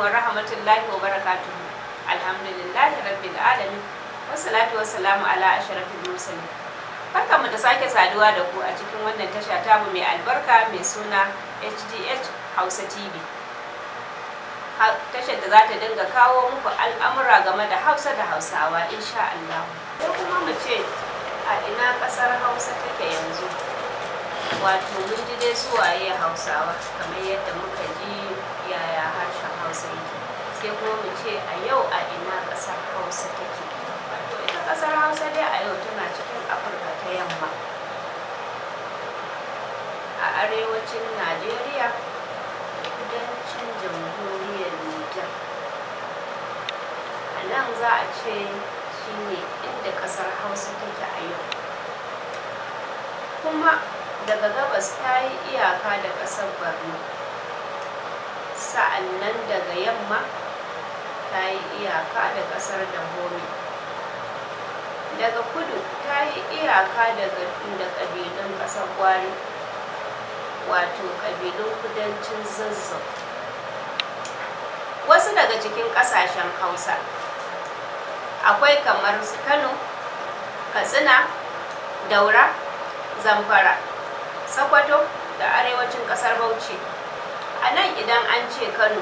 wa rahmatullahi wa barakatuhu. Alhamdulillahi rabbil alamin. Wassalatu wassalamu ala ashrafil mursalin. Barkanmu da sake saduwa da ku a cikin wannan tasha tamu mai albarka mai suna HDH Hausa TV. Tashar da za ta dinga kawo muku al'amura game da Hausa da Hausawa insha Allah. Ko kuma mu ce a ina ƙasar Hausa take yanzu. Wato mun ji dai suwaye Hausawa kamar yadda muka ji yaya harshen Hausa yake. Sai kuma mu ce a yau a ina ƙasar Hausa take. Wato ita ƙasar Hausa dai a yau tana cikin Afirka ta Yamma. A arewacin Najeriya, kudancin jamhuriyar Nijar. A nan za a ce shine inda ƙasar Hausa take a yau. Kuma daga gabas ta yi iyaka da ƙasar Borno, sa'annan daga yamma ta yi iyaka da ƙasar Dahomey, daga kudu ta yi iyaka da ƙabilun ƙasar Gwari, wato ƙabilun kudancin Zazzau. Wasu daga cikin ƙasashen Hausa akwai kamar su Kano, Katsina, Daura, Zamfara, Sokoto da arewacin ƙasar Bauchi. A nan idan an ce Kano,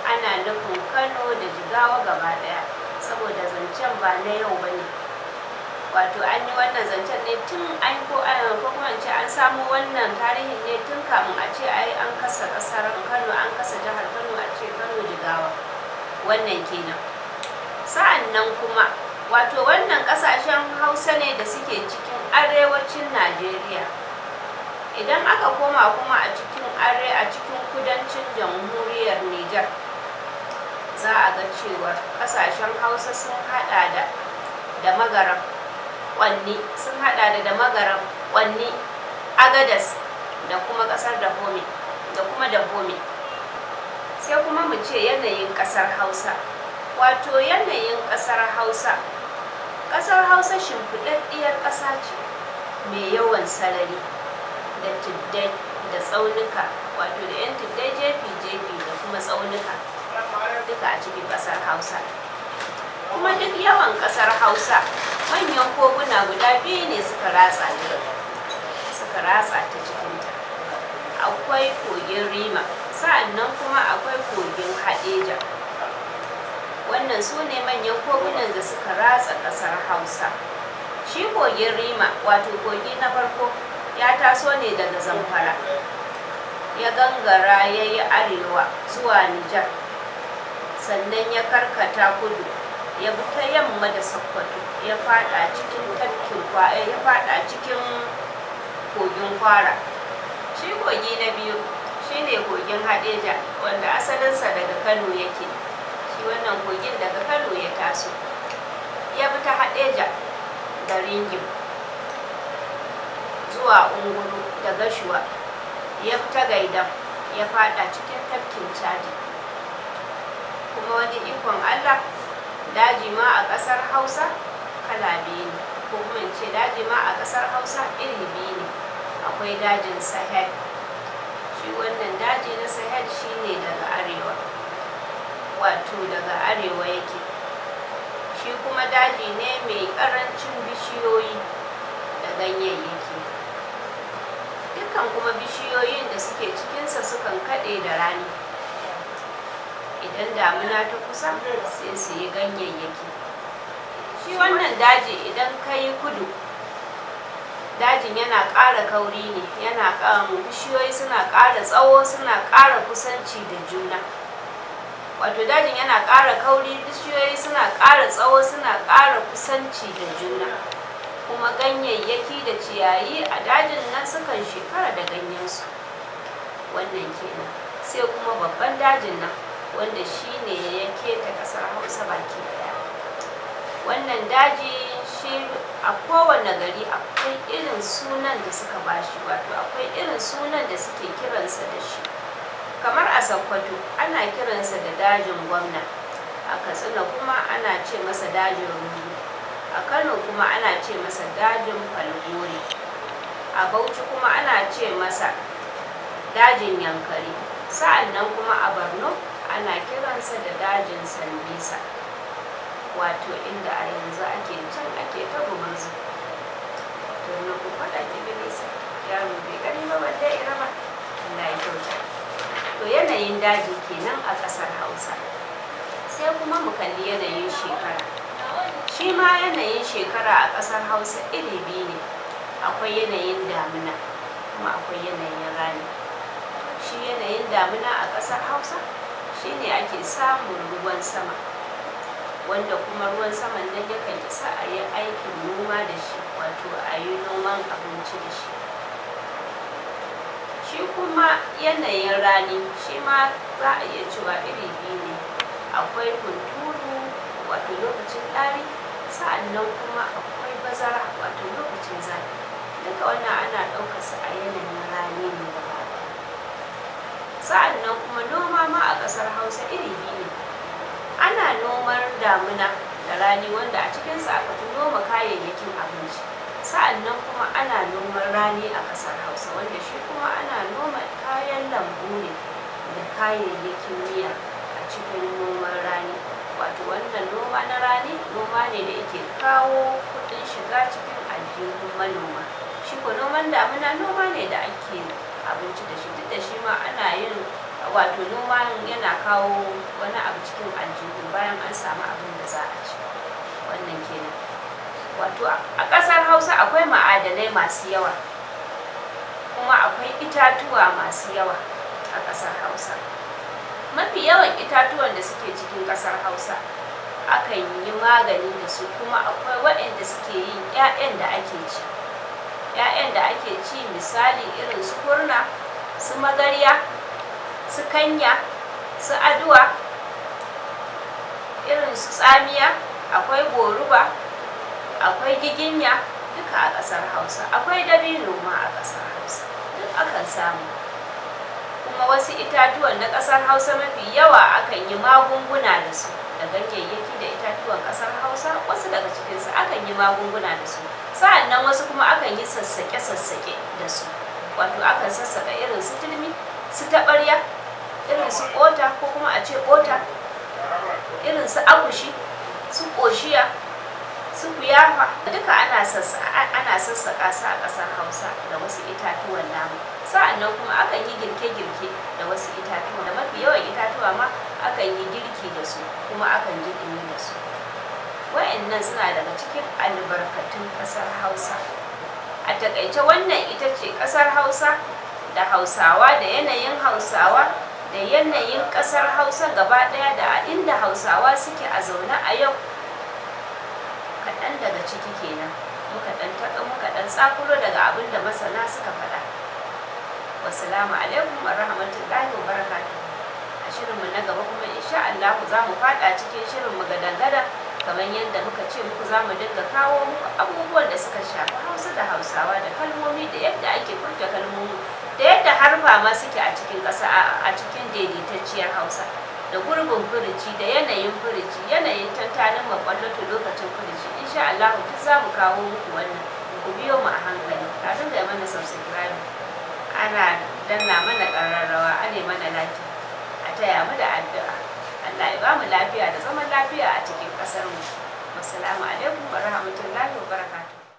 ana nufin Kano da Jigawa gaba ɗaya, saboda zancen ba na yau ba ne. Wato an yi wannan zancen ne tun ko kuma ce an samu wannan tarihin ne tun kamun a ce ai an kasa ƙasar Kano, an kasa jihar Kano a ce Kano Jigawa. Wannan kenan. Sa'an nan kuma wato wannan ƙasashen Hausa ne da suke cikin arewacin Najeriya. Idan aka koma kuma a cikin kudancin jamhuriyar Nijar, za a ga cewar ƙasashen Hausa sun haɗa da Magaram, Kwanni, sun haɗa da Magaram, Kwanni, Agadas da kuma ƙasar Dahomey da kuma Dahomey. Sai kuma mu ce yanayin ƙasar Hausa. Wato yanayin ƙasar Hausa. Ƙasar Hausa shimfiɗaɗɗiyar ƙasa ce mai yawan sarari da tuddai da tsaunuka, wato da 'yan tuddai jefi-jefi da kuma tsaunuka duka a cikin ƙasar Hausa. Kuma duk yawan ƙasar Hausa, manyan koguna guda biyu ne suka ratsa ta cikinta. Akwai kogin Rima, sa'annan kuma akwai kogin Hadeja. Wannan su ne manyan kogunan da suka ratsa ƙasar Hausa. Shi kogin Rima, wato kogi na farko, ya taso ne daga Zamfara, ya gangara ya yi arewa zuwa Nijar, sannan ya karkata kudu, ya bi ta yamma da Sokoto, ya fada cikin kogin Kwara. Shi kogi na biyu shine kogin Hadeja, wanda asalinsa daga Kano yake. Shi wannan kogin daga Kano ya taso, ya bi ta Hadeja da Ringim zuwa Unguru da Gashuwa, ya fita Gaidam, ya fada cikin tafkin Chadi. Kuma wani ikon Allah, daji ma a ƙasar Hausa kala biyu ne, ko kuma in ce daji ma a ƙasar Hausa iri biyu ne. Akwai dajin Sahel. Shi wannan daji na Sahel shine daga arewa, wato daga arewa yake. Shi kuma daji ne mai ƙarancin bishiyoyi da ganyayyaki. Dukkan kuma bishiyoyin da suke cikinsa sukan kaɗe da rani. Idan damuna ta kusa sai su yi ganyayyaki. Shi wannan daji idan ka yi kudu, dajin yana ƙara kauri ne, bishiyoyi suna ƙara tsawo, suna ƙara kusanci da juna. Wato dajin yana ƙara kauri, bishiyoyi suna ƙara tsawo, suna ƙara kusanci da juna. Kuma ganyayyaki da ciyayi a dajin nan sukan shekara da ganyensu. Wannan kenan. Sai kuma babban dajin nan, wanda shi ne ya keta ƙasar Hausa baki ɗaya. Wannan daji shi a kowane gari akwai irin sunan da suka bashi, wato akwai irin sunan da suke kiransa da shi. Kamar a Sokoto ana kiransa da dajin Gwamna, a Katsina kuma ana ce masa dajin Rugu, a Kano kuma ana ce masa dajin Falgore, a Bauchi kuma ana ce masa dajin Yankari, sa'annan kuma a Borno ana kiransa da dajin sambisa, wato inda a yanzu ake ta gumurzu. To na ku faɗa ki nisa, yaro bai gani ba balle ira ba, Allah ya kyauta. To yanayin daji kenan a ƙasar Hausa. Sai kuma mu kalli yanayin shekara. Shi ma yanayin shekara a ƙasar Hausa iri biyu ne, akwai yanayin damina kuma akwai yanayin rani. Shi yanayin damina a ƙasar Hausa shi ne ake samun ruwan sama, wanda kuma ruwan saman nan yakan isa a yi aikin noma da shi, wato a yi noman abinci da shi. Shi kuma yanayin rani shi ma za a iya cewa iri biyu ne, akwai hunturu wato lokacin ɗari, sa'annan kuma akwai bazara wato lokacin zafi. Duka wannan ana ɗaukarsa a yanayin rani ne gaba ɗaya. Sa'annan kuma noma ma a ƙasar Hausa iri biyu ne, ana noman damuna da rani wanda a cikinsa aka fi noma kayayyakin abinci, sa'annan kuma ana noman rani a ƙasar Hausa wanda shi kuma ana noma kayan lambu ne da kayayyakin miya a cikin noman rani. Wato wannan noma na rani noma ne da yake kawo kuɗin shiga cikin aljihun manoma. Shi ko noman damuna noma ne da ake abinci da shi, duk da shi ma ana yin wato noma yana kawo wani abu cikin aljihu bayan an samu abin da za a ci. Wannan kenan. Wato a ƙasar Hausa akwai ma'adanai masu yawa kuma akwai itatuwa masu yawa a ƙasar Hausa. Mafi yawan itatuwan da suke cikin ƙasar Hausa akan yi magani da su, kuma akwai waɗanda suke yin 'ya'yan da ake ci. 'Ya'yan da ake ci misali irin su kurna, su magarya, su kanya, su aduwa, irin su tsamiya, akwai goruba, akwai giginya, duka a ƙasar Hausa. Akwai dabino ma a ƙasar Hausa, duk akan samu. Kuma wasu itatuwan na ƙasar Hausa mafi yawa akan yi magunguna da su, da ganyayyaki da itatuwan ƙasar Hausa wasu daga cikinsu akan yi magunguna da su. Sa'annan wasu kuma akan yi sassaƙe-sassaƙe da su, wato akan sassaƙa irin su turmi, su taɓarya, irin su ƙota ko kuma a ce ƙota, irin su akushi, su ƙoshiya, su kuyafa, duka ana sassaƙa su a ƙasar Hausa da wasu itatuwan namu. Sa'annan kuma akan yi girke-girke da wasu itatuwa, da mafi yawan itatuwa ma akan yi girki da su, kuma akan ji ɗumi da su. Wa'annan suna daga cikin albarkatun ƙasar Hausa. A taƙaice wannan ita ce ƙasar Hausa da Hausawa, da yanayin Hausawa, da yanayin ƙasar Hausa gaba ɗaya, da inda Hausawa suke a zaune a yau. Kaɗan daga ciki kenan muka ɗan tsakuro daga abin da masana suka faɗa. Wassalamu alaikum wa rahmatullahi wa barakatuh. A shirinmu na gaba kuma insha Allah za mu faɗa cikin shirinmu gadan-gadan, kamar yadda muka ce muku za mu dinga kawo muku abubuwan da suka shafi Hausa da Hausawa, da kalmomi, da yadda ake furta kalmomi, da yadda harfa ma suke a cikin ƙasa a cikin daidaitacciyar Hausa, da gurbin furici, da yanayin furici, yanayin tantanin maƙwallato lokacin furici. Insha Allah duk za mu kawo muku wannan. Ku biyo mu a hankali, a dinga mana subscribe, ana danna mana kararrawa, ana mana like, a taya mu da addu'a. Allah ya ba mu lafiya da zaman lafiya a cikin ƙasar mu. Wassalamu alaikum wa